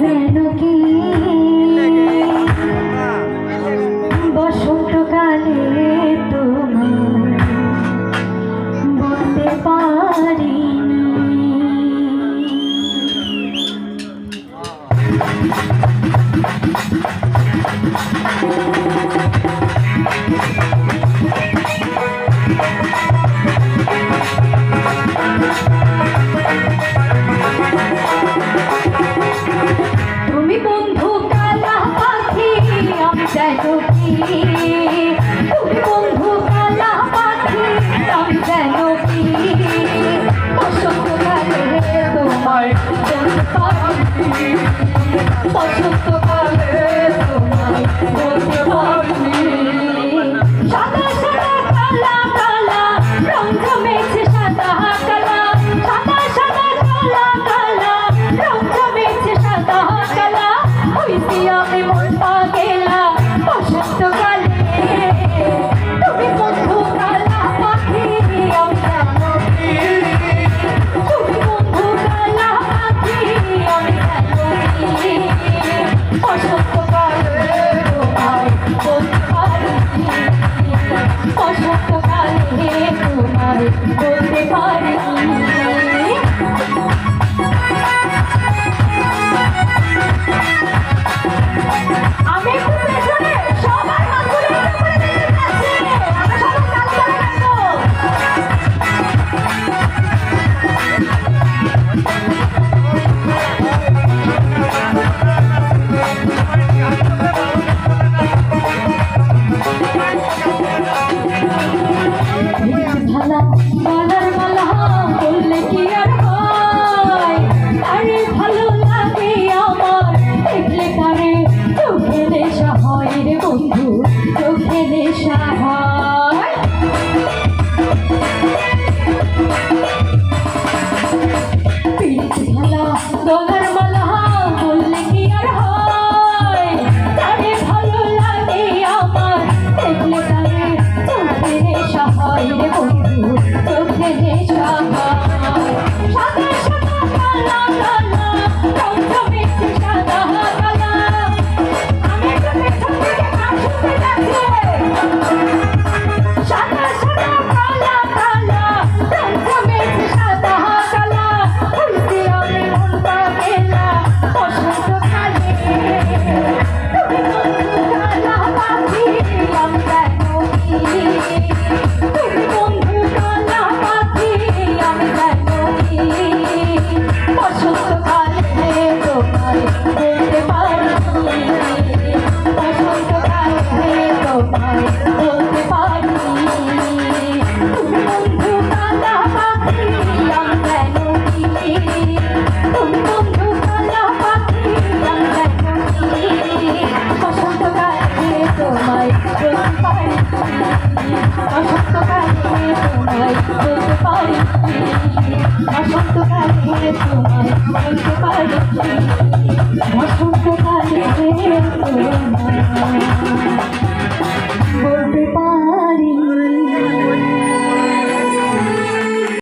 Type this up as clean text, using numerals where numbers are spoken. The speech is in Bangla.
যেন কি বসন্তকালে তোমার বলতে পারিনি। তুমি বন্ধু কালা পাখি আমি যেন কি, তুমি বন্ধু কালা পাখি আমি যেন কি বসন্তকালে তোমায় বলতে পারিনি, বসন্তকালে তোমায় বলতে পারিনি। সাদা সাদা কালা কালা রং জমেছে সাদা কালা, সাদা সাদা কালা কালা রং জমেছে সাদা কালা, হইছি আমি মন পাগেলা বসন্তকালে। তুমি বন্ধু কালা পাখি আমি যেন কি, তুমি বন্ধু কালা পাখি আমি যেন কি বসন্তকালে তোমায় বলতে পারিনি, বসন্তকালে তোমায় বলতে পারিনি। আমি একটু পেছনে সবার হাতগুলো একটু করে দিতে চাচ্ছি, আমরা সবাই কাজ করে থাকবো। ভালা গলার মালা বললে কি আর হয়, আরে ভালো লাগে আমার দেখলে কারে চোখে নেশা হয় রে বন্ধু, চোখে নেশা হয়। ভালা গলার মালা বললে কি আর হয়, আরে ভালো লাগে আমার দেখলে কারে চোখে নেশা হয় রে বন্ধু, চোখে নেশা হয়। সাদা সাদা কালা কালা রং জমেছে সাদা কালা, আমি একটু পেছন থেকে গান শুনতে যাচ্ছি। সাদা সাদা কালা কালা রং জমেছে সাদা কালা, হইছি আমি মন পাগেলা বসন্তকালে। তুমি বন্ধু কালা পাখি আমি যেন কি, তুমি বন্ধু কালা পাখি আমি যেন কি বসন্তকালে তোমায় বলতে পারিনি, বসন্তকালে তোমায় বলতে পারিনি। তুমি বন্ধু কালা পাখি আমি যেন কি, তুমি বন্ধু কালা পাখি আমি যেন কি বসন্তকালে তোমায় বলতে পারিনি, বসন্তকালে তোমায় বলতে পারিনি, বসন্তকালে তোমায় বলতে পারিনি, বসন্ত